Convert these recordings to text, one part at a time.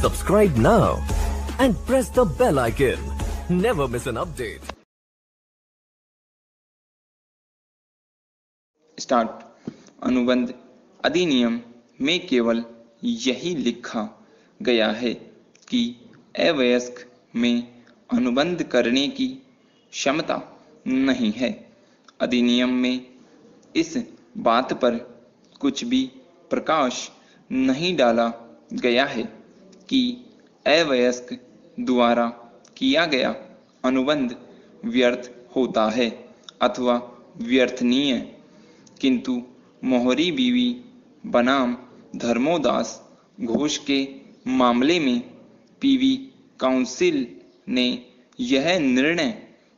Subscribe now and press the bell icon. Never miss an update. Start. अनुबंध अधिनियम में केवल यही लिखा गया है कि अवयस्क में अनुबंध करने की क्षमता नहीं है। अधिनियम में इस बात पर कुछ भी प्रकाश नहीं डाला गया है कि अवयस्क द्वारा किया गया अनुबंध व्यर्थ होता है अथवा व्यर्थनीय, किंतु मोहरी बीवी बनाम धर्मोदास घोष के मामले में पीवी काउंसिल ने यह निर्णय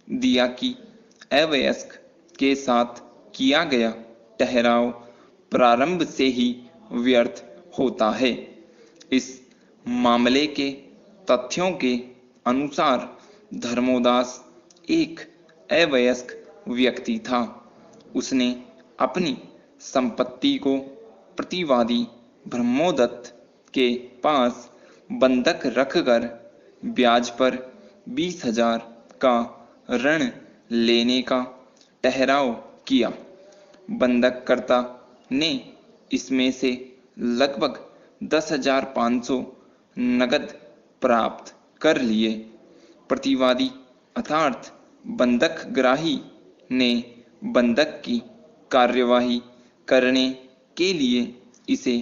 दिया कि अवयस्क के साथ किया गया ठहराव प्रारंभ से ही व्यर्थ होता है। इस मामले के तथ्यों के अनुसार धर्मोदास एक अवयस्क व्यक्ति था। उसने अपनी संपत्ति को प्रतिवादी ब्रह्मोदत्त के पास बंधक रखकर ब्याज पर 20,000 का ऋण लेने का ठहराव किया। बंधककर्ता ने इसमें से लगभग 10,500 नगद प्राप्त कर लिए। प्रतिवादी अर्थात बंधकग्राही ने बंधक की कार्यवाही करने के लिए इसे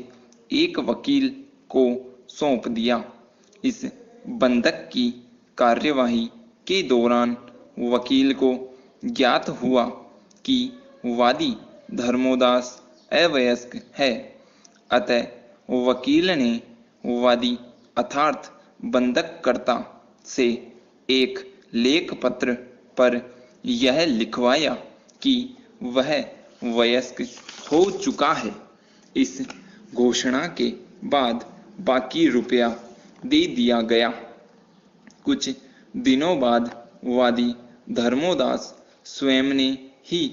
एक वकील को सौंप दिया। इस बंधक की कार्यवाही के दौरान वकील को ज्ञात हुआ कि वादी धर्मोदास अवयस्क है। अतः वकील ने वादी अर्थात बंधककर्ता से एक लेख पत्र पर यह लिखवाया कि वह वयस्क हो चुका है। इस घोषणा के बाद बाकी रुपया दे दिया गया। कुछ दिनों बाद वादी धर्मोदास स्वयं ने ही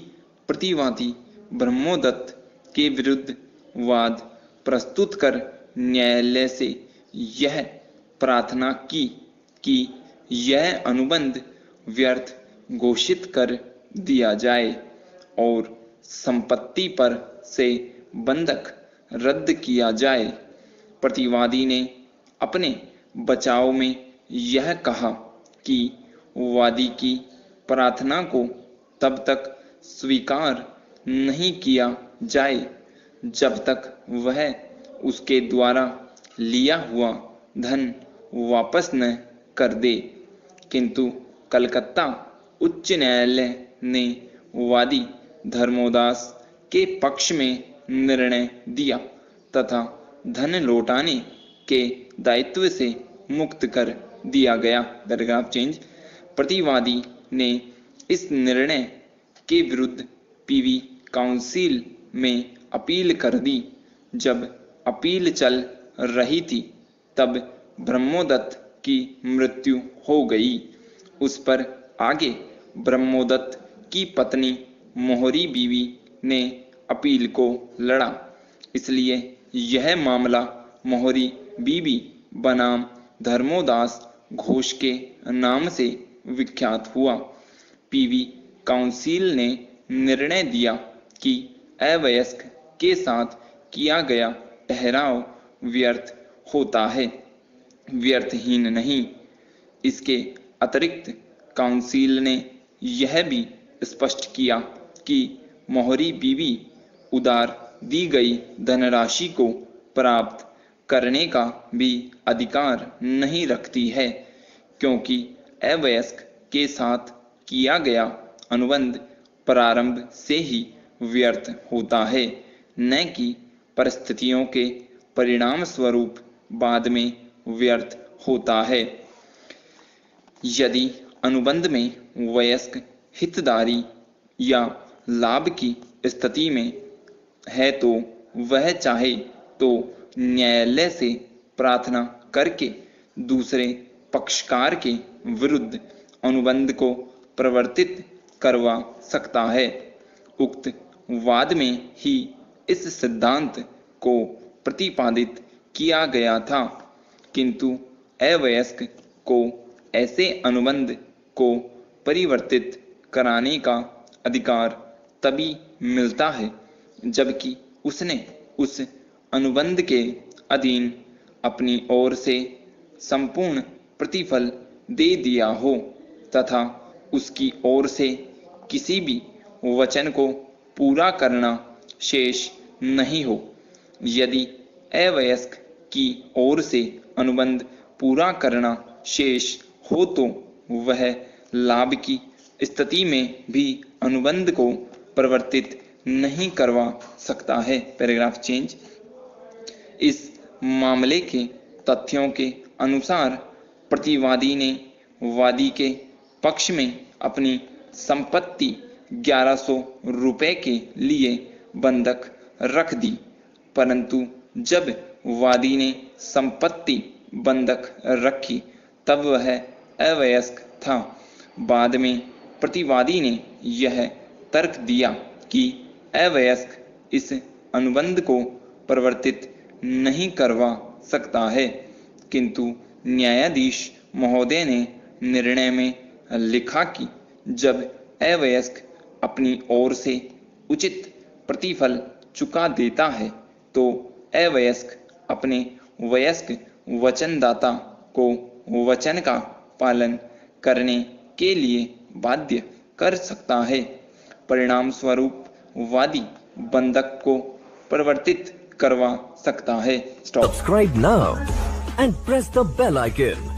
प्रतिवादी ब्रह्मोदत्त के विरुद्ध वाद प्रस्तुत कर न्यायालय से यह प्रार्थना की कि यह अनुबंध व्यर्थ घोषित कर दिया जाए और संपत्ति पर से बंधक रद्द किया जाए। प्रतिवादी ने अपने बचाव में यह कहा कि वादी की प्रार्थना को तब तक स्वीकार नहीं किया जाए जब तक वह उसके द्वारा लिया हुआ धन वापस न कर दे। किंतु कलकत्ता उच्च न्यायालय ने वादी धर्मोदास के पक्ष में निर्णय दिया तथा धन लौटाने के दायित्व से मुक्त कर दिया गया। Paragraph change. प्रतिवादी ने इस निर्णय के विरुद्ध पीवी काउंसिल में अपील कर दी। जब अपील चल रही थी तब ब्रह्मोदत्त की मृत्यु हो गई। उस पर आगे ब्रह्मोदत्त की पत्नी मोहरी बीवी ने अपील को लड़ा। इसलिए यह मामला मोहरी बीवी बनाम धर्मोदास घोष के नाम से विख्यात हुआ। पीवी काउंसिल ने निर्णय दिया कि अवयस्क के साथ किया गया ठहराव व्यर्थ होता है, व्यर्थहीन नहीं। इसके अतिरिक्त काउंसिल ने यह भी स्पष्ट किया कि मोहरी बीवी उधार दी गई धनराशि को प्राप्त करने का भी अधिकार नहीं रखती है, क्योंकि अवयस्क के साथ किया गया अनुबंध प्रारंभ से ही व्यर्थ होता है, न कि परिस्थितियों के परिणाम स्वरूप बाद में व्यर्थ होता है। यदि अनुबंध में वयस्क हितधारी या लाभ की स्थिति में है तो वह चाहे तो न्यायालय से प्रार्थना करके दूसरे पक्षकार के विरुद्ध अनुबंध को प्रवर्तित करवा सकता है। उक्त वाद में ही इस सिद्धांत को प्रतिपादित किया गया था। किंतु अवयस्क को ऐसे अनुबंध को परिवर्तित कराने का अधिकार तभी मिलता है जबकि उसने उस अनुबंध के अधीन अपनी ओर से संपूर्ण प्रतिफल दे दिया हो तथा उसकी ओर से किसी भी वचन को पूरा करना शेष नहीं हो। यदि अवयस्क की ओर से अनुबंध पूरा करना शेष हो तो वह लाभ की स्थिति में भी अनुबंध को परिवर्तित नहीं करवा सकता है। Paragraph change. इस मामले के तथ्यों के अनुसार प्रतिवादी ने वादी के पक्ष में अपनी संपत्ति 1100 रुपए के लिए बंधक रख दी, परंतु जब वादी ने संपत्ति बंधक रखी तब वह अवयस्क था। बाद में प्रतिवादी ने यह तर्क दिया कि अवयस्क इस अनुबंध को परिवर्तित नहीं करवा सकता है, किंतु न्यायाधीश महोदय ने निर्णय में लिखा कि जब अवयस्क अपनी ओर से उचित प्रतिफल चुका देता है तो अवयस्क अपने वयस्क वचनदाता को वचन का पालन करने के लिए बाध्य कर सकता है। परिणाम स्वरूप वादी बंधक को परिवर्तित करवा सकता है। Subscribe now and press the bell icon.